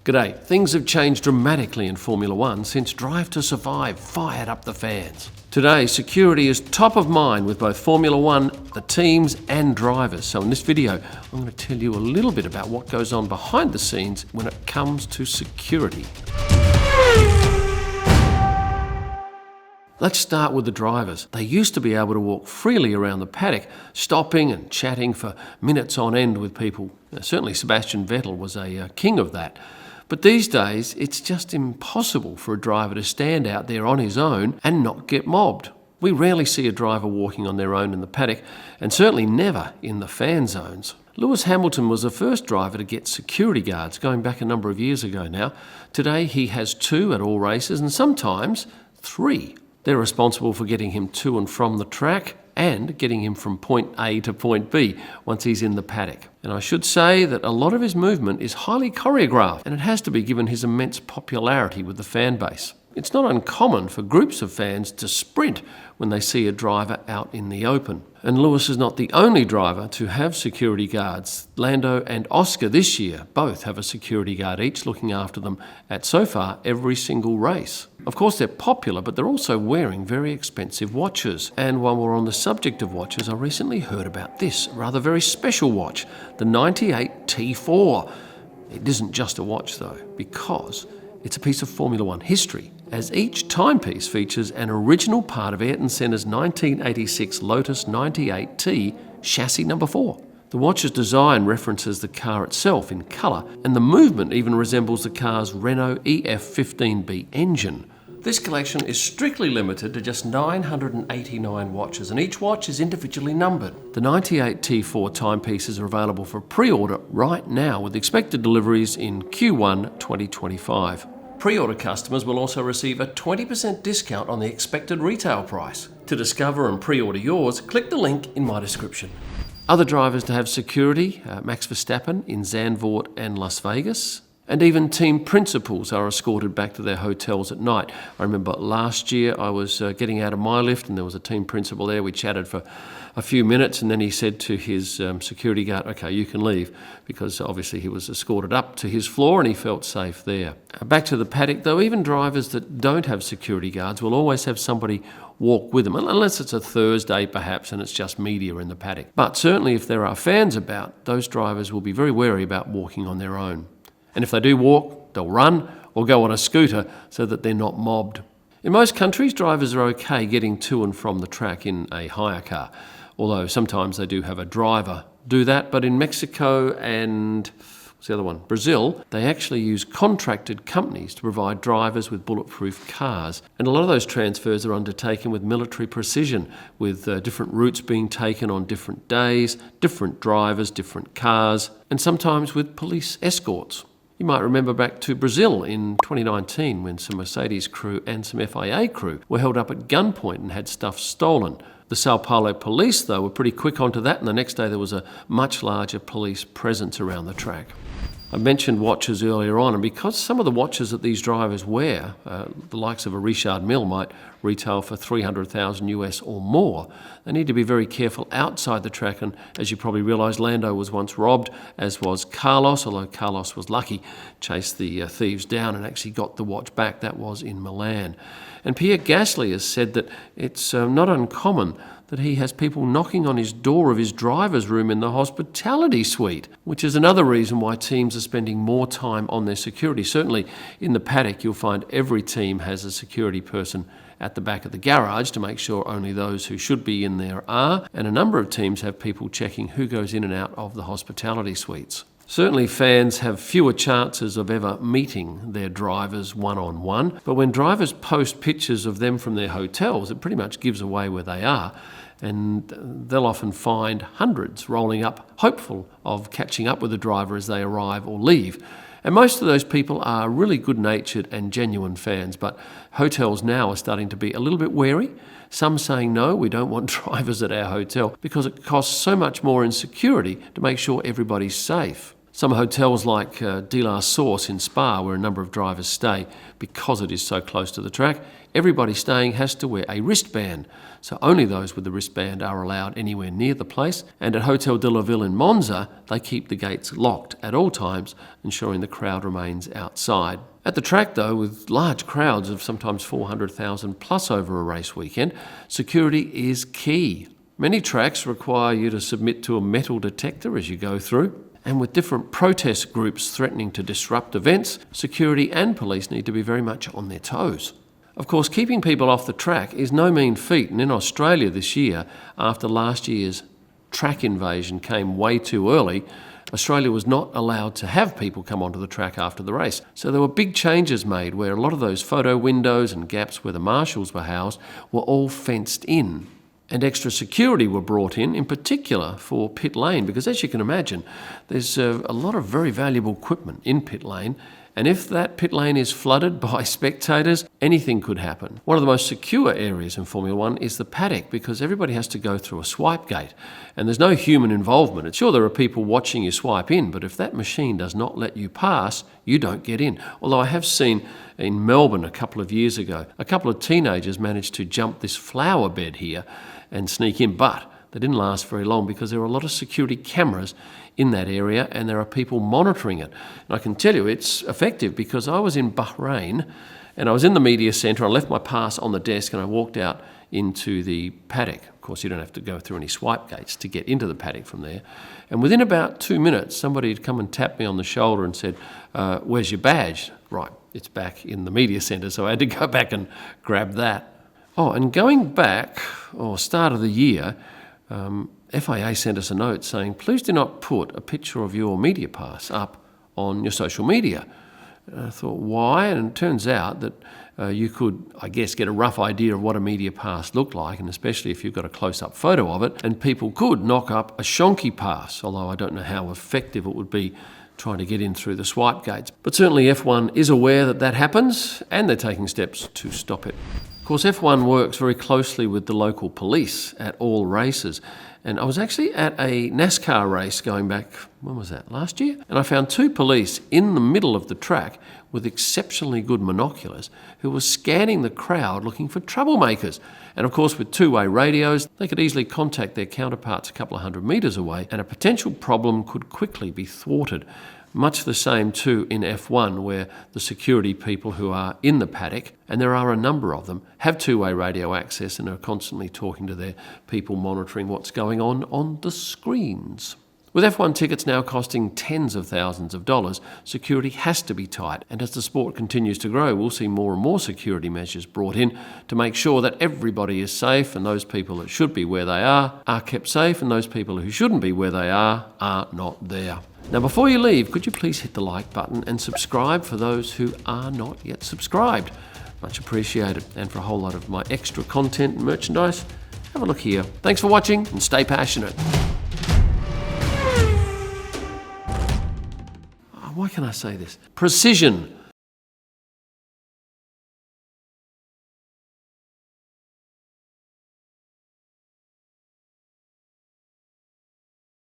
G'day. Things have changed dramatically in Formula One since Drive to Survive fired up the fans. Today, security is top of mind with both Formula One, the teams and drivers. So in this video, I'm going to tell you a little bit about what goes on behind the scenes when it comes to security. Let's start with the drivers. They used to be able to walk freely around the paddock, stopping and chatting for minutes on end with people. Certainly Sebastian Vettel was a king of that. But these days, it's just impossible for a driver to stand out there on his own and not get mobbed. We rarely see a driver walking on their own in the paddock, and certainly never in the fan zones. Lewis Hamilton was the first driver to get security guards, going back a number of years ago now. Today, he has 2 at all races, and sometimes 3. They're responsible for getting him to and from the track and getting him from point A to point B once he's in the paddock. And I should say that a lot of his movement is highly choreographed, and it has to be given his immense popularity with the fan base. It's not uncommon for groups of fans to sprint when they see a driver out in the open. And Lewis is not the only driver to have security guards. Lando and Oscar this year both have a security guard each looking after them at, so far, every single race. Of course, they're popular, but they're also wearing very expensive watches. And while we're on the subject of watches, I recently heard about this rather very special watch, the 98 T4. It isn't just a watch though, because it's a piece of Formula One history, as each timepiece features an original part of Ayrton Senna's 1986 Lotus 98T chassis number 4. The watch's design references the car itself in colour, and the movement even resembles the car's Renault EF15B engine. This collection is strictly limited to just 989 watches, and each watch is individually numbered. The 98 T4 timepieces are available for pre-order right now, with expected deliveries in Q1 2025. Pre-order customers will also receive a 20% discount on the expected retail price. To discover and pre-order yours, click the link in my description. Other drivers to have security, Max Verstappen in Zandvoort and Las Vegas. And even team principals are escorted back to their hotels at night. I remember last year I was getting out of my lift and there was a team principal there. We chatted for a few minutes and then he said to his security guard, "Okay, you can leave," because obviously he was escorted up to his floor and he felt safe there. Back to the paddock though, even drivers that don't have security guards will always have somebody walk with them, unless it's a Thursday perhaps and it's just media in the paddock. But certainly if there are fans about, those drivers will be very wary about walking on their own. And if they do walk, they'll run or go on a scooter so that they're not mobbed. In most countries, drivers are okay getting to and from the track in a hire car, although sometimes they do have a driver do that. But in Mexico and Brazil, they actually use contracted companies to provide drivers with bulletproof cars. And a lot of those transfers are undertaken with military precision, with different routes being taken on different days, different drivers, different cars, and sometimes with police escorts. You might remember back to Brazil in 2019 when some Mercedes crew and some FIA crew were held up at gunpoint and had stuff stolen. The Sao Paulo police, though, were pretty quick onto that, and the next day there was a much larger police presence around the track. I mentioned watches earlier on, and because some of the watches that these drivers wear, the likes of a Richard Mille might retail for $300,000 US or more, they need to be very careful outside the track. And as you probably realise, Lando was once robbed, as was Carlos, although Carlos was lucky, chased the thieves down and actually got the watch back. That was in Milan. And Pierre Gasly has said that it's not uncommon that he has people knocking on his door of his driver's room in the hospitality suite, which is another reason why teams are spending more time on their security. Certainly in the paddock, you'll find every team has a security person at the back of the garage to make sure only those who should be in there are, and a number of teams have people checking who goes in and out of the hospitality suites. Certainly fans have fewer chances of ever meeting their drivers one-on-one, but when drivers post pictures of them from their hotels, it pretty much gives away where they are, and they'll often find hundreds rolling up, hopeful of catching up with the driver as they arrive or leave. And most of those people are really good-natured and genuine fans, but hotels now are starting to be a little bit wary. Some saying, no, we don't want drivers at our hotel because it costs so much more in security to make sure everybody's safe. Some hotels like De La Source in Spa, where a number of drivers stay because it is so close to the track, everybody staying has to wear a wristband. So only those with the wristband are allowed anywhere near the place. And at Hotel de la Ville in Monza, they keep the gates locked at all times, ensuring the crowd remains outside. At the track, though, with large crowds of sometimes 400,000 plus over a race weekend, security is key. Many tracks require you to submit to a metal detector as you go through. And with different protest groups threatening to disrupt events, security and police need to be very much on their toes. Of course, keeping people off the track is no mean feat, and in Australia this year, after last year's track invasion came way too early, Australia was not allowed to have people come onto the track after the race. So there were big changes made where a lot of those photo windows and gaps where the marshals were housed were all fenced in. And extra security were brought in particular for pit lane, because as you can imagine, there's a lot of very valuable equipment in pit lane, and if that pit lane is flooded by spectators, anything could happen. One of the most secure areas in Formula One is the paddock, because everybody has to go through a swipe gate, and there's no human involvement. It's sure there are people watching you swipe in, but if that machine does not let you pass, you don't get in. Although I have seen in Melbourne a couple of years ago, a couple of teenagers managed to jump this flower bed here and sneak in, but they didn't last very long because there are a lot of security cameras in that area and there are people monitoring it. And I can tell you it's effective, because I was in Bahrain and I was in the media centre. I left my pass on the desk and I walked out into the paddock. Of course, you don't have to go through any swipe gates to get into the paddock from there. And within about 2 minutes, somebody had come and tapped me on the shoulder and said, "Where's your badge?" Right, it's back in the media centre, so I had to go back and grab that. Oh, and going back, start of the year, FIA sent us a note saying, please do not put a picture of your media pass up on your social media. And I thought, why? And it turns out that you could, I guess, get a rough idea of what a media pass looked like, and especially if you've got a close-up photo of it, and people could knock up a shonky pass, although I don't know how effective it would be trying to get in through the swipe gates. But certainly F1 is aware that that happens, and they're taking steps to stop it. Of course, F1 works very closely with the local police at all races. And I was actually at a NASCAR race going back, when was that, last year? And I found 2 police in the middle of the track with exceptionally good monoculars who were scanning the crowd looking for troublemakers. And of course, with two-way radios, they could easily contact their counterparts a couple of hundred metres away, and a potential problem could quickly be thwarted. Much the same too in F1, where the security people who are in the paddock, and there are a number of them, have two-way radio access and are constantly talking to their people monitoring what's going on the screens. With F1 tickets now costing tens of thousands of dollars, security has to be tight, and as the sport continues to grow, we'll see more and more security measures brought in to make sure that everybody is safe, and those people that should be where they are kept safe, and those people who shouldn't be where they are not there. Now, before you leave, could you please hit the like button and subscribe for those who are not yet subscribed? Much appreciated. And for a whole lot of my extra content and merchandise, have a look here. Thanks for watching, and stay passionate. Why can I say this? Precision